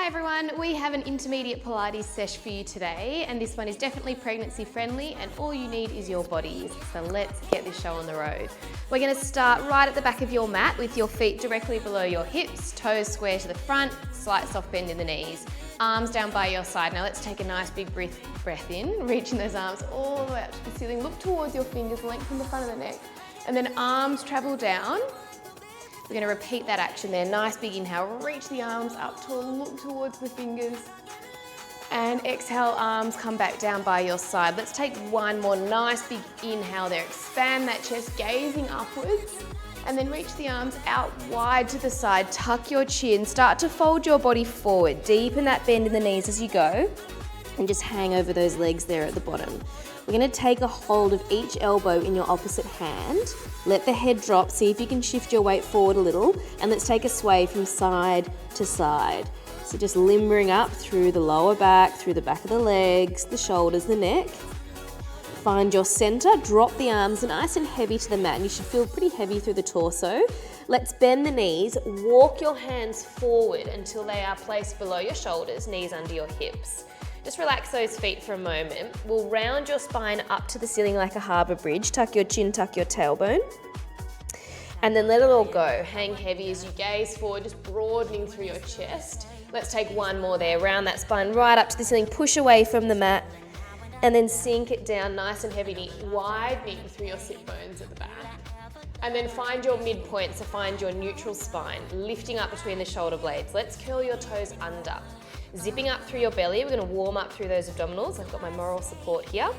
Hi everyone, we have an intermediate Pilates sesh for you today, and this one is definitely pregnancy friendly and all you need is your bodies. So let's get this show on the road. We're going to start right at the back of your mat with your feet directly below your hips, toes square to the front, slight soft bend in the knees, arms down by your side. Now let's take a nice big breath in, reaching those arms all the way up to the ceiling. Look towards your fingers, lengthen the front of the neck, and then arms travel down. We're going to repeat that action there. Nice big inhale, reach the arms up to look towards the fingers. And exhale, arms come back down by your side. Let's take one more nice big inhale there. Expand that chest, gazing upwards. And then reach the arms out wide to the side. Tuck your chin, start to fold your body forward. Deepen that bend in the knees as you go. And just hang over those legs there at the bottom. We're going to take a hold of each elbow in your opposite hand. Let the head drop, see if you can shift your weight forward a little, and let's take a sway from side to side. So just limbering up through the lower back, through the back of the legs, the shoulders, the neck. Find your center, drop the arms nice and heavy to the mat, and you should feel pretty heavy through the torso. Let's bend the knees, walk your hands forward until they are placed below your shoulders, knees under your hips. Just relax those feet for a moment. We'll round your spine up to the ceiling like a harbour bridge. Tuck your chin, tuck your tailbone. And then let it all go. Hang heavy as you gaze forward, just broadening through your chest. Let's take one more there. Round that spine right up to the ceiling. Push away from the mat. And then sink it down nice and heavy, widening through your sit bones at the back. And then find your midpoint, so find your neutral spine, lifting up between the shoulder blades. Let's curl your toes under. Zipping up through your belly, we're going to warm up through those abdominals. I've got my moral support here.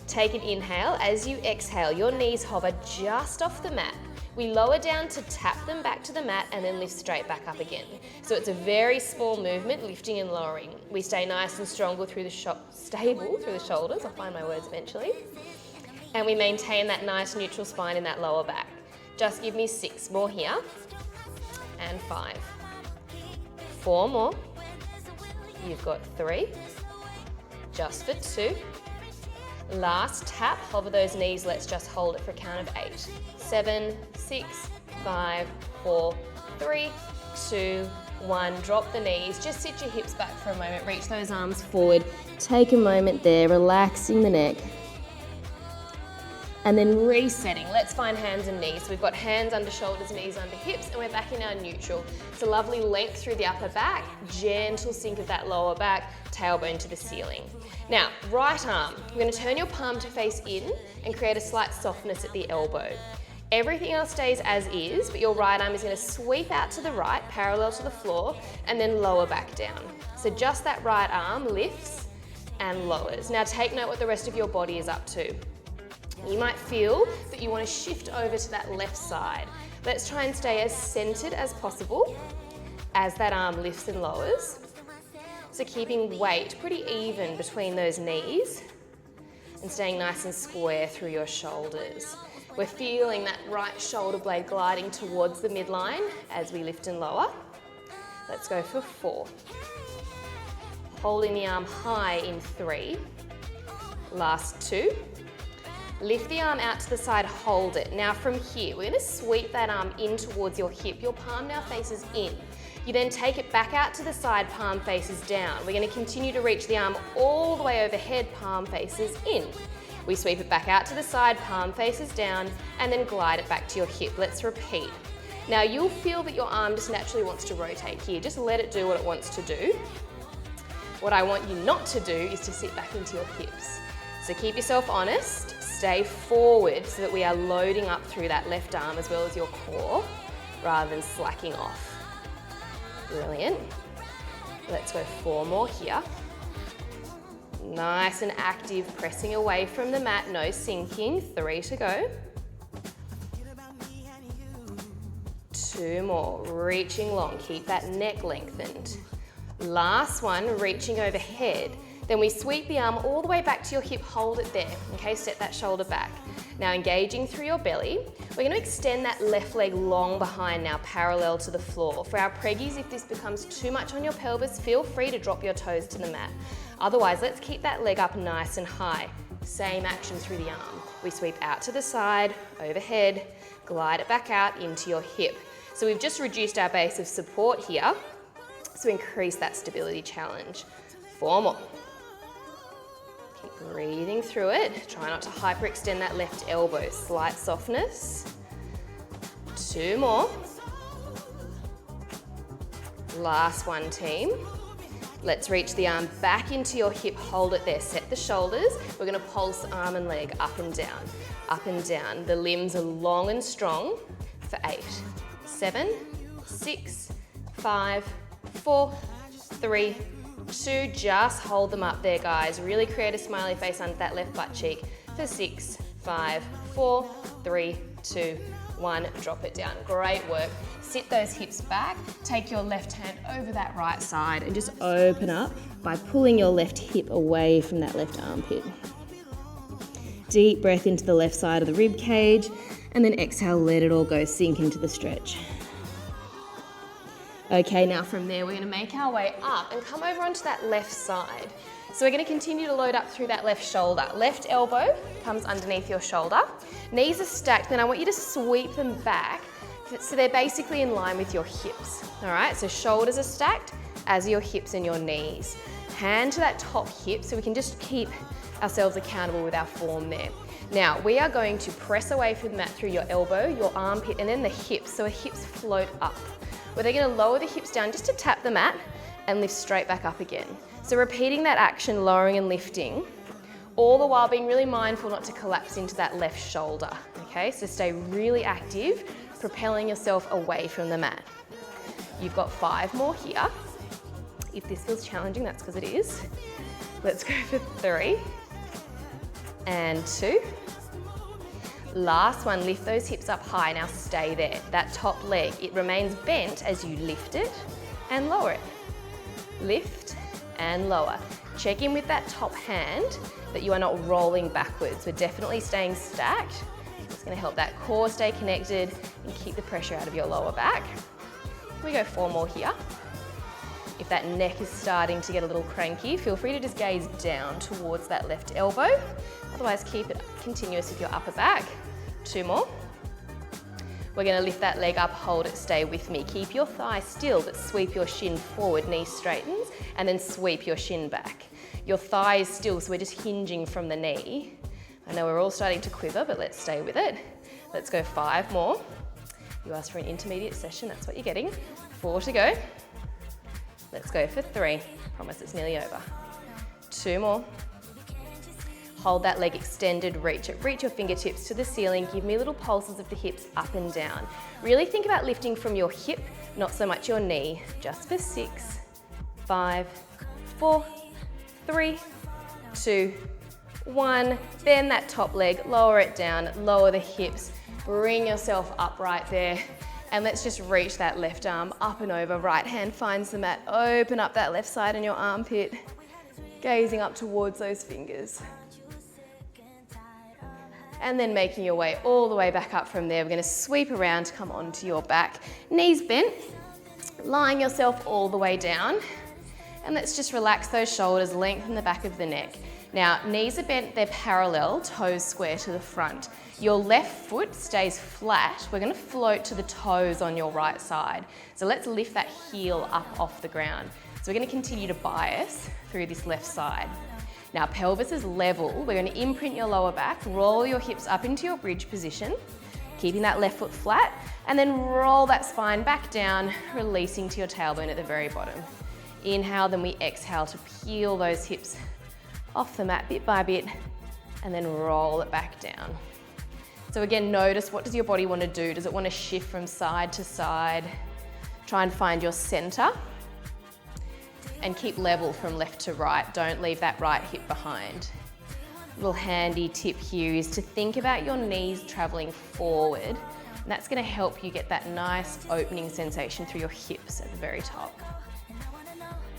Take an inhale. As you exhale, your knees hover just off the mat. We lower down to tap them back to the mat and then lift straight back up again. So it's a very small movement, lifting and lowering. We stay nice and stable through the shoulders. I'll find my words eventually. And we maintain that nice neutral spine in that lower back. Just give me 6 more here. And 5. 4 more. You've got 3, just for 2. Last tap, hover those knees, let's just hold it for a count of 8. 7, 6, 5, 4, 3, 2, 1. Drop the knees, just sit your hips back for a moment, reach those arms forward. Take a moment there, relaxing the neck. And then resetting. Let's find hands and knees. So we've got hands under shoulders, knees under hips, and we're back in our neutral. It's a lovely length through the upper back, gentle sink of that lower back, tailbone to the ceiling. Now, right arm, we're going to turn your palm to face in and create a slight softness at the elbow. Everything else stays as is, but your right arm is going to sweep out to the right, parallel to the floor, and then lower back down. So just that right arm lifts and lowers. Now take note what the rest of your body is up to. You might feel that you want to shift over to that left side. Let's try and stay as centered as possible as that arm lifts and lowers. So keeping weight pretty even between those knees and staying nice and square through your shoulders. We're feeling that right shoulder blade gliding towards the midline as we lift and lower. Let's go for 4. Holding the arm high in 3. Last 2. Lift the arm out to the side, hold it. Now from here, we're going to sweep that arm in towards your hip. Your palm now faces in. You then take it back out to the side, palm faces down. We're going to continue to reach the arm all the way overhead, palm faces in. We sweep it back out to the side, palm faces down, and then glide it back to your hip. Let's repeat. Now you'll feel that your arm just naturally wants to rotate here. Just let it do what it wants to do. What I want you not to do is to sit back into your hips. So keep yourself honest. Stay forward so that we are loading up through that left arm as well as your core rather than slacking off. Brilliant. Let's go 4 more here. Nice and active, pressing away from the mat, no sinking. 3 to go. 2 more, reaching long, keep that neck lengthened. Last one, reaching overhead. Then we sweep the arm all the way back to your hip, hold it there, okay? Set that shoulder back. Now engaging through your belly, we're going to extend that left leg long behind now, parallel to the floor. For our preggies, if this becomes too much on your pelvis, feel free to drop your toes to the mat. Otherwise, let's keep that leg up nice and high. Same action through the arm. We sweep out to the side, overhead, glide it back out into your hip. So we've just reduced our base of support here. to increase that stability challenge. 4 more. Keep breathing through it. Try not to hyperextend that left elbow. Slight softness. 2 more. Last one, team. Let's reach the arm back into your hip, hold it there, set the shoulders. We're gonna pulse arm and leg up and down, up and down. The limbs are long and strong for 8, 7, 6, 5, 4, 3, 2. Just hold them up there, guys. Really create a smiley face under that left butt cheek for 6, 5, 4, 3, 2, 1. Drop it down. Great work. Sit those hips back, take your left hand over that right side and just open up by pulling your left hip away from that left armpit. Deep breath into the left side of the rib cage and then exhale, let it all go, sink into the stretch. Okay, now from there we're going to make our way up and come over onto that left side. So we're going to continue to load up through that left shoulder. Left elbow comes underneath your shoulder. Knees are stacked, then I want you to sweep them back so they're basically in line with your hips. All right, so shoulders are stacked, as are your hips and your knees. Hand to that top hip so we can just keep ourselves accountable with our form there. Now, we are going to press away from the mat through your elbow, your armpit, and then the hips, so our hips float up. We're then going to lower the hips down just to tap the mat and lift straight back up again. So repeating that action, lowering and lifting, all the while being really mindful not to collapse into that left shoulder, okay? So stay really active, propelling yourself away from the mat. You've got 5 more here. If this feels challenging, that's because it is. Let's go for 3 and 2. Last one, lift those hips up high. Now stay there. That top leg, it remains bent as you lift it and lower it. Lift and lower. Check in with that top hand that you are not rolling backwards. We're definitely staying stacked. It's going to help that core stay connected and keep the pressure out of your lower back. We go 4 more here. If that neck is starting to get a little cranky, feel free to just gaze down towards that left elbow. Otherwise, keep it continuous with your upper back. 2 more. We're going to lift that leg up, hold it, stay with me. Keep your thigh still, but sweep your shin forward, knee straightens, and then sweep your shin back. Your thigh is still, so we're just hinging from the knee. I know we're all starting to quiver, but let's stay with it. Let's go 5 more. You asked for an intermediate session, that's what you're getting. 4 to go. Let's go for 3. Promise it's nearly over. 2 more. Hold that leg extended, reach it. Reach your fingertips to the ceiling. Give me little pulses of the hips up and down. Really think about lifting from your hip, not so much your knee. Just for 6, 5, 4, 3, 2, 1. Bend that top leg, lower it down, lower the hips. Bring yourself up right there. And let's just reach that left arm up and over. Right hand finds the mat. Open up that left side in your armpit. Gazing up towards those fingers. And then making your way all the way back up from there. We're going to sweep around, come onto your back. Knees bent, lying yourself all the way down. And let's just relax those shoulders, lengthen the back of the neck. Now, knees are bent, they're parallel, toes square to the front. Your left foot stays flat. We're going to float to the toes on your right side. So let's lift that heel up off the ground. So we're going to continue to bias through this left side. Now, pelvis is level. We're going to imprint your lower back, roll your hips up into your bridge position, keeping that left foot flat, and then roll that spine back down, releasing to your tailbone at the very bottom. Inhale, then we exhale to peel those hips off the mat bit by bit, and then roll it back down. So again, notice, what does your body want to do? Does it want to shift from side to side? Try and find your center. And keep level from left to right. Don't leave that right hip behind. Little handy tip here is to think about your knees traveling forward. And that's going to help you get that nice opening sensation through your hips at the very top.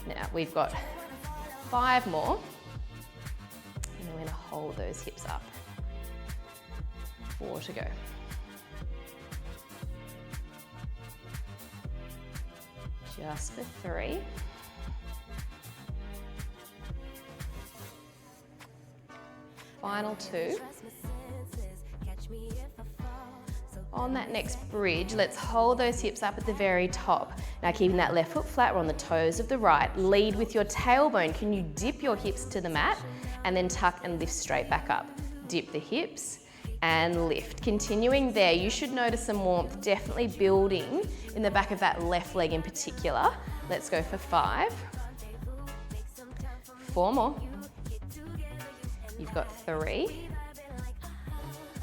Now we've got 5 more. And we're going to hold those hips up. 4 to go. Just for 3. Final 2. On that next bridge, let's hold those hips up at the very top. Now keeping that left foot flat, we're on the toes of the right. Lead with your tailbone. Can you dip your hips to the mat and then tuck and lift straight back up? Dip the hips and lift. Continuing there, you should notice some warmth definitely building in the back of that left leg in particular. Let's go for 5. 4 more. You've got 3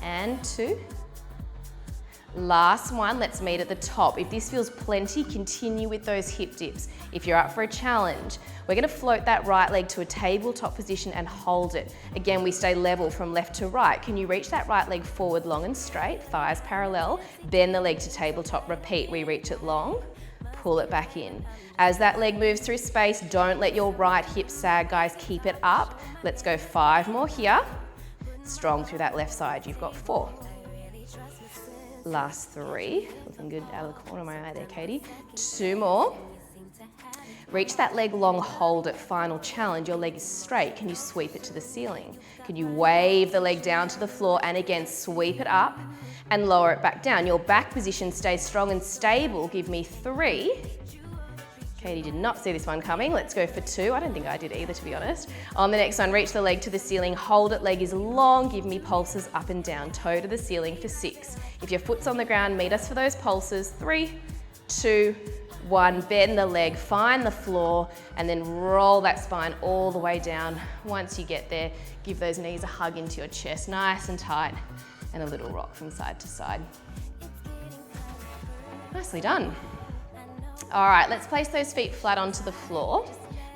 and 2. Last one, let's meet at the top. If this feels plenty, continue with those hip dips. If you're up for a challenge, we're gonna float that right leg to a tabletop position and hold it. Again, we stay level from left to right. Can you reach that right leg forward long and straight, thighs parallel, bend the leg to tabletop, repeat, we reach it long, pull it back in. As that leg moves through space, don't let your right hip sag, guys, keep it up. Let's go 5 more here. Strong through that left side, you've got 4. Last 3, looking good out of the corner of my eye there, Katie. 2 more. Reach that leg long, hold it, final challenge. Your leg is straight, can you sweep it to the ceiling? Can you wave the leg down to the floor and again, sweep it up and lower it back down. Your back position stays strong and stable. Give me 3. Katie did not see this one coming. Let's go for 2. I don't think I did either, to be honest. On the next one, reach the leg to the ceiling, hold it, leg is long, give me pulses up and down, toe to the ceiling for 6. If your foot's on the ground, meet us for those pulses. 3, 2, 1, bend the leg, find the floor, and then roll that spine all the way down. Once you get there, give those knees a hug into your chest, nice and tight, and a little rock from side to side. Nicely done. All right, let's place those feet flat onto the floor.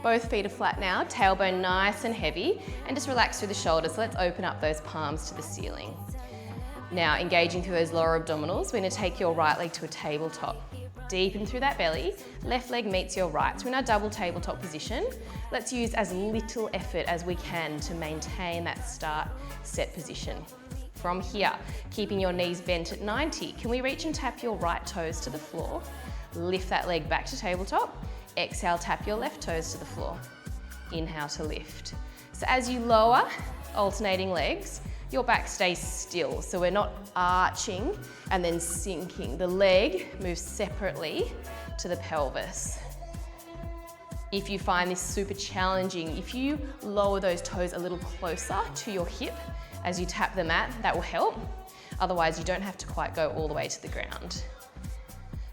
Both feet are flat now, tailbone nice and heavy, and just relax through the shoulders. So let's open up those palms to the ceiling. Now, engaging through those lower abdominals, we're gonna take your right leg to a tabletop. Deepen through that belly, left leg meets your right. So in our double tabletop position, let's use as little effort as we can to maintain that start set position. From here, keeping your knees bent at 90, can we reach and tap your right toes to the floor? Lift that leg back to tabletop. Exhale, tap your left toes to the floor. Inhale to lift. So as you lower, alternating legs, your back stays still. So we're not arching and then sinking. The leg moves separately to the pelvis. If you find this super challenging, if you lower those toes a little closer to your hip as you tap the mat, that will help. Otherwise, you don't have to quite go all the way to the ground.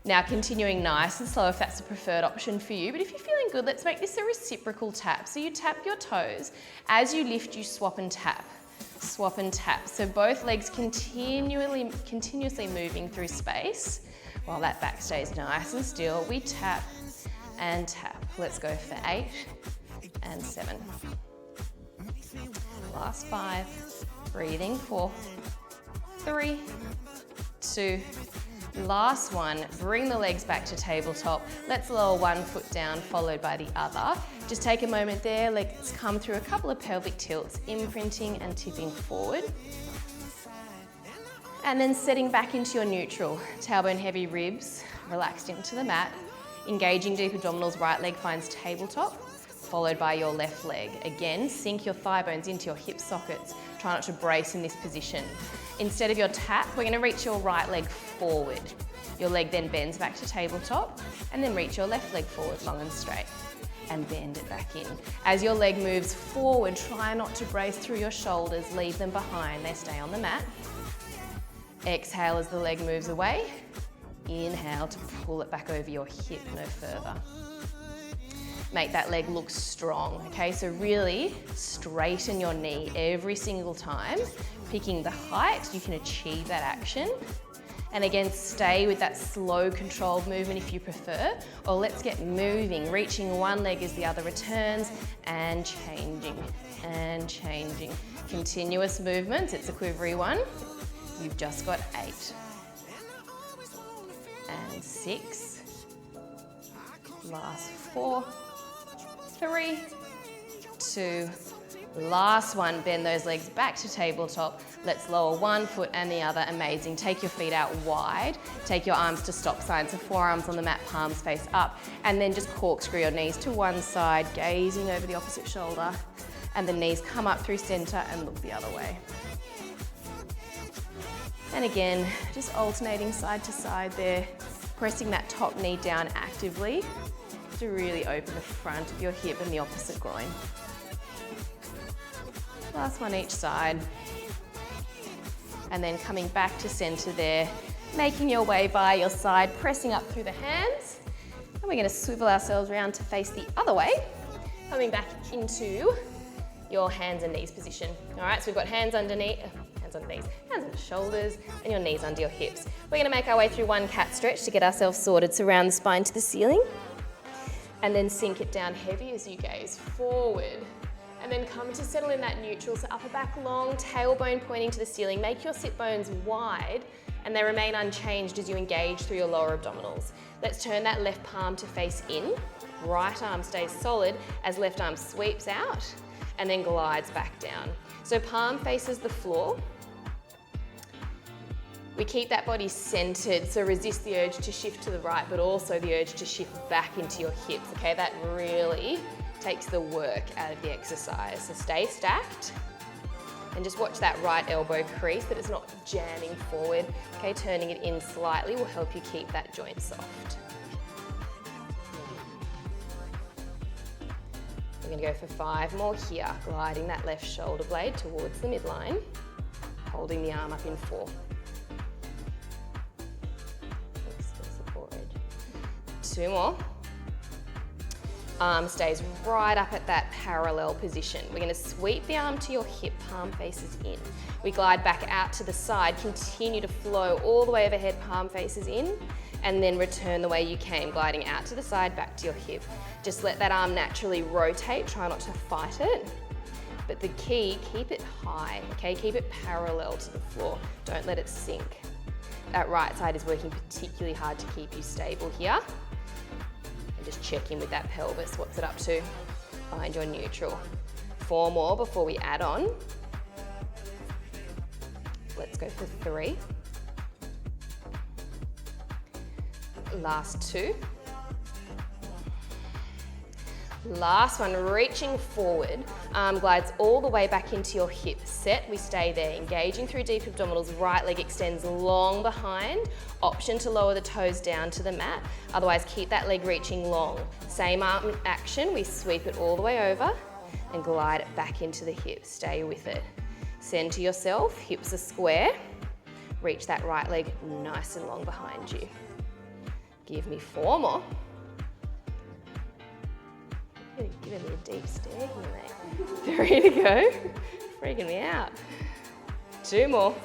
Now continuing nice and slow if that's the preferred option for you, but if you're feeling good, let's make this a reciprocal tap. So you tap your toes. As you lift, you swap and tap. Swap and tap. So both legs continuously moving through space while that back stays nice and still. We tap and tap. Let's go for 8 and 7. Last 5. Breathing. 4, 3, 2, last one, bring the legs back to tabletop. Let's lower one foot down, followed by the other. Just take a moment there, let's come through a couple of pelvic tilts, imprinting and tipping forward. And then setting back into your neutral. Tailbone heavy, ribs relaxed into the mat. Engaging deep abdominals, right leg finds tabletop, followed by your left leg. Again, sink your thigh bones into your hip sockets. Try not to brace in this position. Instead of your tap, we're gonna reach your right leg forward. Your leg then bends back to tabletop, and then reach your left leg forward, long and straight, and bend it back in. As your leg moves forward, try not to brace through your shoulders, leave them behind, they stay on the mat. Exhale as the leg moves away. Inhale to pull it back over your hip no further. Make that leg look strong, okay? So really straighten your knee every single time. Picking the height, you can achieve that action. And again, stay with that slow controlled movement if you prefer, or let's get moving, reaching one leg as the other returns and changing and changing. Continuous movements, it's a quivery one. You've just got 8 and 6, last 4, 3, 2, last one, bend those legs back to tabletop. Let's lower one foot and the other, amazing. Take your feet out wide, take your arms to stop sign, so forearms on the mat, palms face up, and then just corkscrew your knees to one side, gazing over the opposite shoulder, and the knees come up through center and look the other way. And again, just alternating side to side there, pressing that top knee down actively to really open the front of your hip and the opposite groin. Last one each side. And then coming back to center there, making your way by your side, pressing up through the hands. And we're gonna swivel ourselves around to face the other way, coming back into your hands and knees position. All right, so we've got hands underneath, hands on knees, hands on the shoulders, and your knees under your hips. We're gonna make our way through one cat stretch to get ourselves sorted. So round the spine to the ceiling, and then sink it down heavy as you gaze forward. And then come to settle in that neutral, so upper back long, tailbone pointing to the ceiling. Make your sit bones wide, and they remain unchanged as you engage through your lower abdominals. Let's turn that left palm to face in. Right arm stays solid as left arm sweeps out and then glides back down. So palm faces the floor. We keep that body centered, so resist the urge to shift to the right, but also the urge to shift back into your hips, okay? That really takes the work out of the exercise. So stay stacked and just watch that right elbow crease, that it's not jamming forward, okay? Turning it in slightly will help you keep that joint soft. We're gonna go for 5 more here, gliding that left shoulder blade towards the midline, holding the arm up in 4. Forward. 2 more. Arm stays right up at that parallel position. We're gonna sweep the arm to your hip, palm faces in. We glide back out to the side, continue to flow all the way overhead, palm faces in, and then return the way you came, gliding out to the side, back to your hip. Just let that arm naturally rotate, try not to fight it. But the key, keep it high, okay? Keep it parallel to the floor. Don't let it sink. That right side is working particularly hard to keep you stable here. And just check in with that pelvis. What's it up to? Find your neutral. 4 more before we add on. Let's go for 3. Last 2. Last one, reaching forward, arm glides all the way back into your hip. Set, we stay there, engaging through deep abdominals, right leg extends long behind. Option to lower the toes down to the mat, otherwise keep that leg reaching long. Same arm action, we sweep it all the way over and glide it back into the hip. Stay with it. Center yourself, hips are square. Reach that right leg nice and long behind you. Give me 4 more. Give it a deep stare here, mate. 3 to go. Freaking me out. 2 more.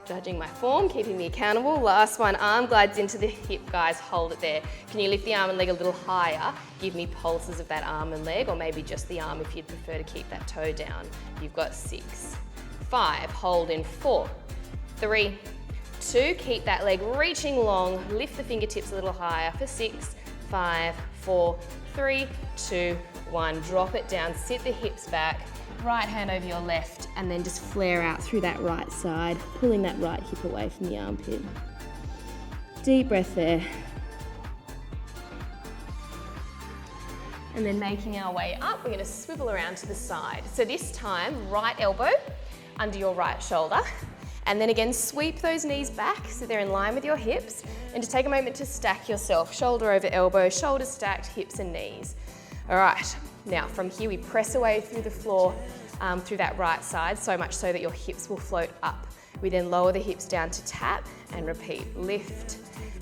Judging my form, keeping me accountable. Last one, arm glides into the hip, guys. Hold it there. Can you lift the arm and leg a little higher? Give me pulses of that arm and leg, or maybe just the arm if you'd prefer to keep that toe down. You've got 6. 5, hold in 4. 3, 2, keep that leg reaching long. Lift the fingertips a little higher for 6. 5, 4, 3, 2, 1. Drop it down, sit the hips back, right hand over your left, and then just flare out through that right side, pulling that right hip away from the armpit. Deep breath there. And then making our way up, we're gonna swivel around to the side. So this time, right elbow under your right shoulder. And then again, sweep those knees back so they're in line with your hips, and just take a moment to stack yourself. Shoulder over elbow, shoulders stacked, hips and knees. All right, now from here we press away through the floor, through that right side, so much so that your hips will float up. We then lower the hips down to tap and repeat. Lift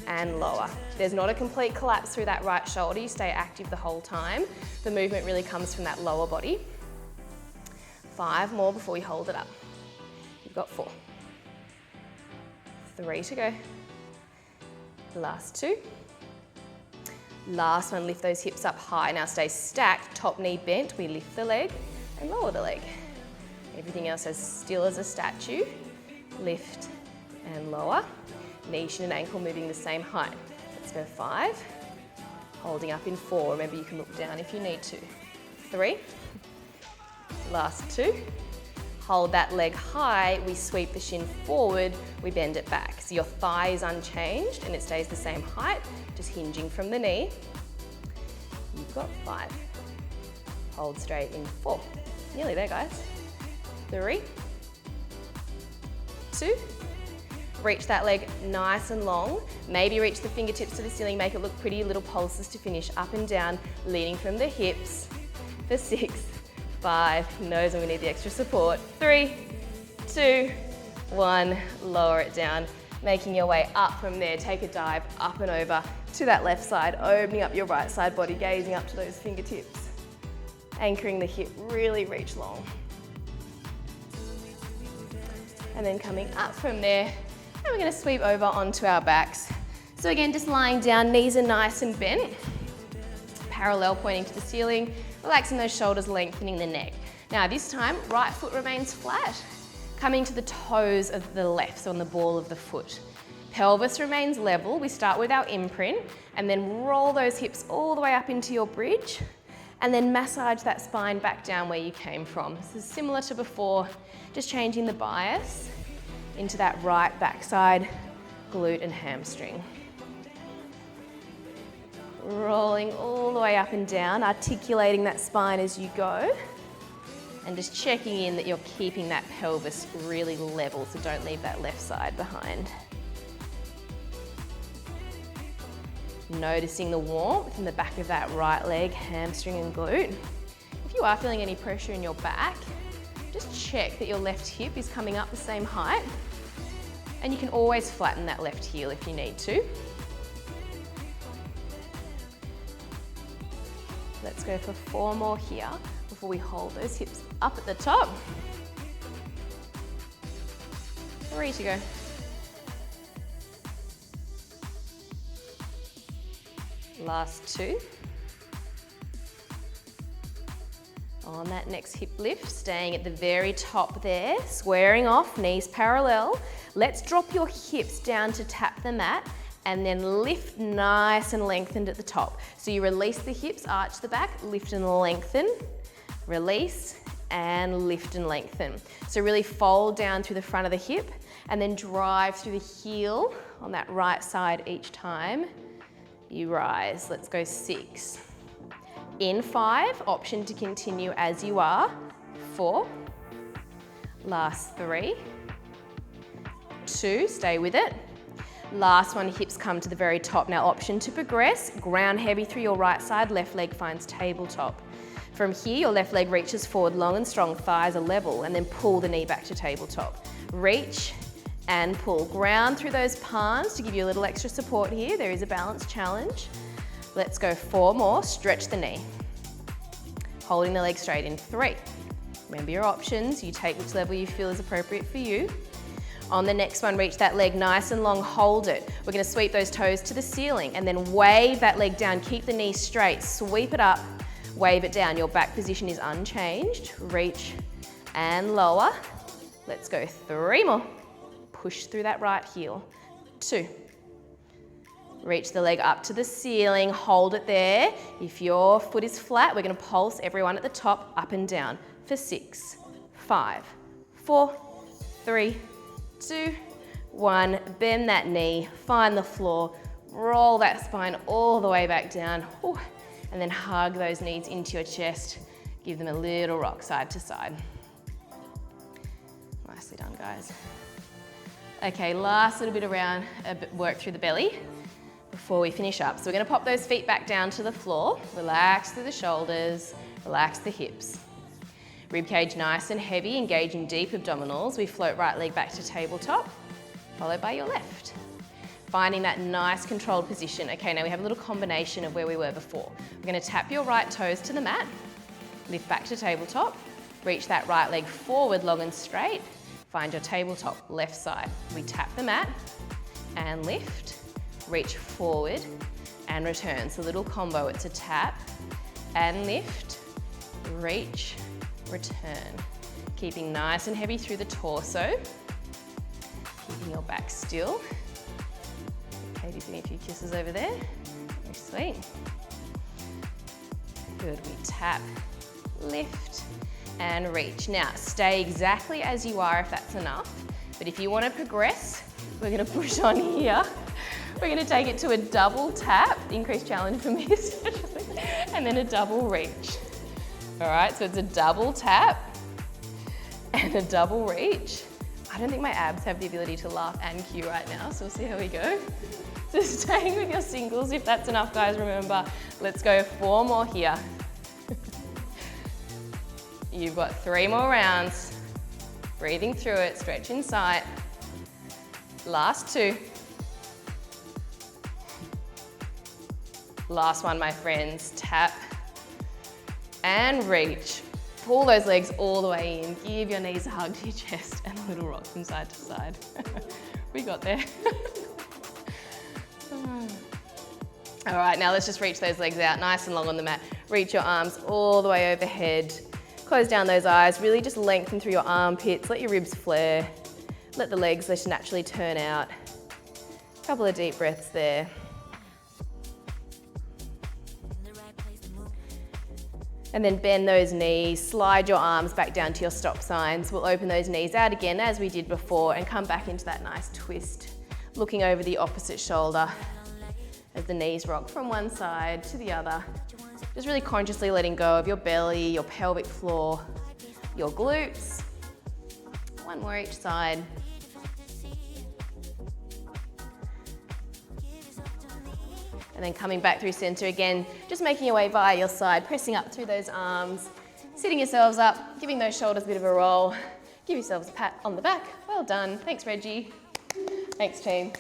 and lower. There's not a complete collapse through that right shoulder. You stay active the whole time. The movement really comes from that lower body. 5 more before we hold it up. You've got 4. 3 to go. Last 2. Last one, lift those hips up high. Now stay stacked, top knee bent. We lift the leg and lower the leg. Everything else as still as a statue. Lift and lower. Knee, shin and ankle moving the same height. Let's go 5. Holding up in 4. Remember, you can look down if you need to. 3. Last 2. Hold that leg high, we sweep the shin forward, we bend it back. So your thigh is unchanged and it stays the same height, just hinging from the knee. You've got 5. Hold straight in 4. Nearly there, guys. 3. 2. Reach that leg nice and long. Maybe reach the fingertips to the ceiling, make it look pretty, little pulses to finish, up and down, leaning from the hips for 6, 5, nose, and we need the extra support. 3, 2, 1, lower it down. Making your way up from there, take a dive up and over to that left side, opening up your right side body, gazing up to those fingertips. Anchoring the hip, really reach long. And then coming up from there, and we're going to sweep over onto our backs. So again, just lying down, knees are nice and bent, parallel pointing to the ceiling, relaxing those shoulders, lengthening the neck. Now this time, right foot remains flat, coming to the toes of the left, so on the ball of the foot. Pelvis remains level. We start with our imprint and then roll those hips all the way up into your bridge and then massage that spine back down where you came from. This is similar to before, just changing the bias into that right backside, glute and hamstring. Rolling all the way up and down, articulating that spine as you go, and just checking in that you're keeping that pelvis really level, so don't leave that left side behind. Noticing the warmth in the back of that right leg, hamstring and glute. If you are feeling any pressure in your back, just check that your left hip is coming up the same height. And you can always flatten that left heel if you need to. Let's go for 4 more here before we hold those hips up at the top. 3 to go. Last 2. On that next hip lift, staying at the very top there, squaring off, knees parallel. Let's drop your hips down to tap the mat and then lift nice and lengthened at the top. So you release the hips, arch the back, lift and lengthen, release and lift and lengthen. So really fold down through the front of the hip and then drive through the heel on that right side each time you rise. Let's go 6. In 5, option to continue as you are. 4, last 3, 2, stay with it. Last one, hips come to the very top. Now option to progress, ground heavy through your right side, left leg finds tabletop. From here, your left leg reaches forward long and strong, thighs are level, and then pull the knee back to tabletop. Reach and pull. Ground through those palms to give you a little extra support here. There is a balance challenge. Let's go 4 more, stretch the knee. Holding the leg straight in 3. Remember your options, you take which level you feel is appropriate for you. On the next one, reach that leg nice and long, hold it. We're gonna sweep those toes to the ceiling and then wave that leg down, keep the knee straight, sweep it up, wave it down. Your back position is unchanged. Reach and lower. Let's go 3 more. Push through that right heel. 2. Reach the leg up to the ceiling, hold it there. If your foot is flat, we're gonna pulse everyone at the top, up and down for 6, 5, 4, 3, 2, 1. Bend that knee, find the floor, roll that spine all the way back down, and then hug those knees into your chest. Give them a little rock side to side. Nicely done, guys. Okay, last little bit around, work through the belly before we finish up. So we're gonna pop those feet back down to the floor, relax through the shoulders, relax the hips. Ribcage nice and heavy, engaging deep abdominals. We float right leg back to tabletop, followed by your left. Finding that nice controlled position. Okay, now we have a little combination of where we were before. We're gonna tap your right toes to the mat, lift back to tabletop, reach that right leg forward long and straight, find your tabletop left side. We tap the mat and lift, reach forward and return. So a little combo, it's a tap and lift, reach, return. Keeping nice and heavy through the torso. Keeping your back still. Katie's getting a few kisses over there. Very sweet. Good, we tap, lift, and reach. Now, stay exactly as you are if that's enough. But if you want to progress, we're going to push on here. We're going to take it to a double tap, increased challenge for me especially, and then a double reach. All right, so it's a double tap and a double reach. I don't think my abs have the ability to laugh and cue right now, so we'll see how we go. So staying with your singles, if that's enough guys, remember, let's go 4 more here. You've got 3 more rounds. Breathing through it, stretch in sight. Last 2. Last one, my friends. Tap and reach. Pull those legs all the way in. Give your knees a hug to your chest and a little rock from side to side. We got there. All right, now let's just reach those legs out nice and long on the mat. Reach your arms all the way overhead. Close down those eyes. Really just lengthen through your armpits. Let your ribs flare. Let the legs just naturally turn out. A couple of deep breaths there. And then bend those knees, slide your arms back down to your stop signs. We'll open those knees out again as we did before and come back into that nice twist, looking over the opposite shoulder as the knees rock from one side to the other. Just really consciously letting go of your belly, your pelvic floor, your glutes. One more each side. And then coming back through center again, just making your way via your side, pressing up through those arms, sitting yourselves up, giving those shoulders a bit of a roll. Give yourselves a pat on the back. Well done. Thanks, Reggie. Thanks, team.